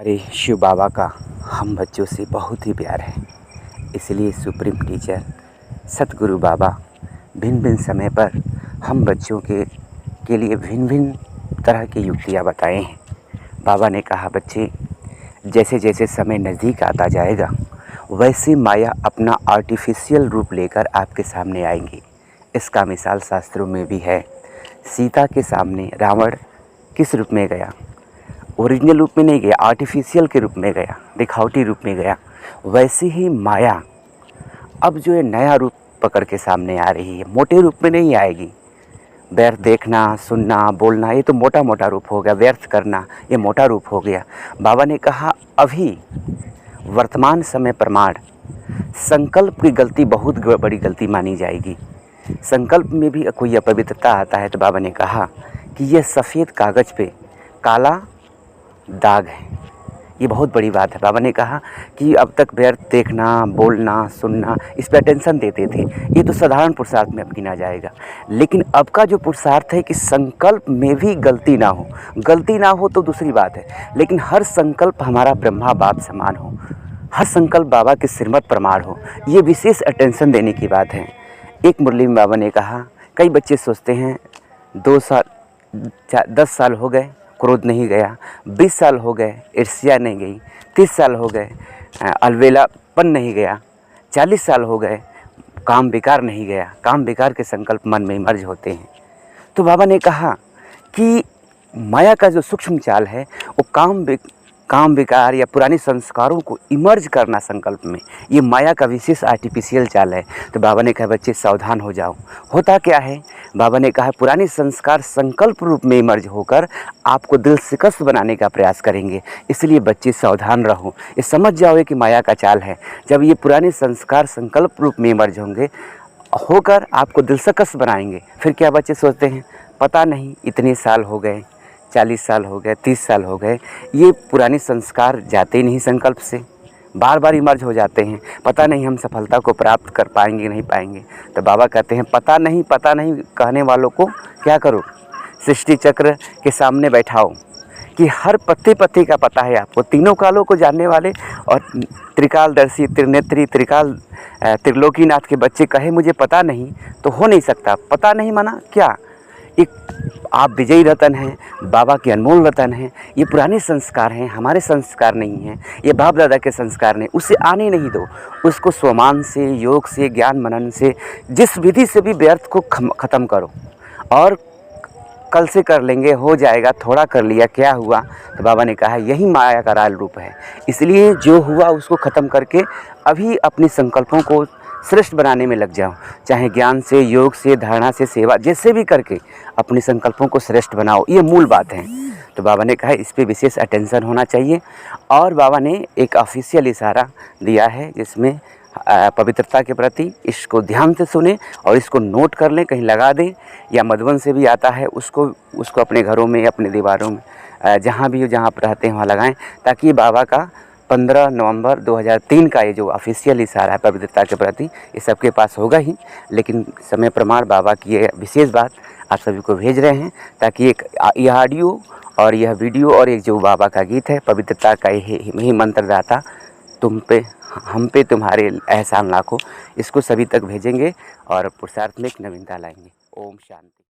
अरे शिव बाबा का हम बच्चों से बहुत ही प्यार है। इसलिए सुप्रीम टीचर सतगुरु बाबा भिन्न भिन्न समय पर हम बच्चों के लिए भिन्न भिन्न तरह की युक्तियाँ बताए हैं। बाबा ने कहा, बच्चे जैसे जैसे समय नज़दीक आता जाएगा वैसे माया अपना आर्टिफिशियल रूप लेकर आपके सामने आएंगी। इसका मिसाल शास्त्रों में भी है। सीता के सामने रावण किस रूप में गया? ओरिजिनल रूप में नहीं गया, आर्टिफिशियल के रूप में गया, दिखावटी रूप में गया। वैसे ही माया अब जो है नया रूप पकड़ के सामने आ रही है। मोटे रूप में नहीं आएगी। व्यर्थ देखना, सुनना, बोलना, ये तो मोटा मोटा रूप हो गया। व्यर्थ करना, ये मोटा रूप हो गया। बाबा ने कहा, अभी वर्तमान समय प्रमाण संकल्प की गलती बहुत बड़ी गलती मानी जाएगी। संकल्प में भी कोई अपवित्रता आता है तो बाबा ने कहा कि यह सफ़ेद कागज़ पे काला दाग है। ये बहुत बड़ी बात है। बाबा ने कहा कि अब तक व्यर्थ देखना, बोलना, सुनना, इस पर अटेंशन देते थे। ये तो साधारण पुरुषार्थ में अब गिना जाएगा। लेकिन अब का जो पुरुषार्थ है कि संकल्प में भी गलती ना हो। गलती ना हो तो दूसरी बात है, लेकिन हर संकल्प हमारा ब्रह्मा बाप समान हो, हर संकल्प बाबा के श्रीमत प्रमाण हो, ये विशेष अटेंशन देने की बात है। एक मुरली में बाबा ने कहा, कई बच्चे सोचते हैं 2 साल 10 साल हो गए क्रोध नहीं गया, 20 साल हो गए ईर्ष्या नहीं गई, 30 साल हो गए अलवेलापन नहीं गया, 40 साल हो गए काम विकार नहीं गया। काम विकार के संकल्प मन में मर्ज होते हैं। तो बाबा ने कहा कि माया का जो सूक्ष्म चाल है वो काम विकार या पुराने संस्कारों को इमर्ज करना संकल्प में, ये माया का विशेष आर्टिफिशियल चाल है। तो बाबा ने कहा, बच्चे सावधान हो जाओ। होता क्या है? बाबा ने कहा, पुराने संस्कार संकल्प रूप में इमर्ज होकर आपको दिल शिकस्त बनाने का प्रयास करेंगे। इसलिए बच्चे सावधान रहो। ये समझ जाओ कि माया का चाल है। जब ये पुराने संस्कार संकल्प रूप में इमर्ज होकर आपको दिल शिकस्त बनाएंगे, फिर क्या बच्चे सोचते हैं, पता नहीं इतने साल हो गए, 40 साल हो गए, 30 साल हो गए, ये पुराने संस्कार जाते ही नहीं संकल्प से, बार बार इमर्ज हो जाते हैं। पता नहीं हम सफलता को प्राप्त कर पाएंगे नहीं पाएंगे। तो बाबा कहते हैं, पता नहीं कहने वालों को क्या करो, सृष्टि चक्र के सामने बैठाओ कि हर पत्ते पत्ते का पता है आपको। तीनों कालों को जानने वाले और त्रिकालदर्शी, त्रिनेत्री, त्रिलोकीनाथ के बच्चे कहे मुझे पता नहीं, तो हो नहीं सकता। पता नहीं माना क्या? एक आप विजयी रतन हैं, बाबा के अनमोल रतन हैं। ये पुराने संस्कार हैं, हमारे संस्कार नहीं हैं, ये बाप दादा के संस्कार नहीं। उसे आने नहीं दो। उसको स्वमान से, योग से, ज्ञान मनन से, जिस विधि से भी व्यर्थ को ख़त्म करो। और कल से कर लेंगे, हो जाएगा, थोड़ा कर लिया, क्या हुआ? तो बाबा ने कहा, यही माया का राल रूप है। इसलिए जो हुआ उसको ख़त्म करके अभी अपने संकल्पों को श्रेष्ठ बनाने में लग जाओ। चाहे ज्ञान से, योग से, धारणा से, सेवा, जैसे भी करके अपने संकल्पों को श्रेष्ठ बनाओ। ये मूल बात है। तो बाबा ने कहा, इस पे विशेष अटेंशन होना चाहिए। और बाबा ने एक ऑफिशियल इशारा दिया है जिसमें पवित्रता के प्रति इसको ध्यान से सुने और इसको नोट कर लें, कहीं लगा दें, या मधुबन से भी आता है, उसको अपने घरों में, अपने दीवारों में, जहाँ भी जहाँ पर रहते हैं वहाँ लगाएं, ताकि बाबा का 15 नवंबर 2003 का ये जो ऑफिशियल इशारा है पवित्रता के प्रति, ये सबके पास होगा ही। लेकिन समय प्रमाण बाबा की ये विशेष बात आप सभी को भेज रहे हैं, ताकि एक यह ऑडियो और यह वीडियो और एक जो बाबा का गीत है पवित्रता का यही मंत्रदाता तुम पे हम पे तुम्हारे एहसान लाखों, इसको सभी तक भेजेंगे और पुरुषार्थ में एक नवीनता लाएंगे। ओम शांति।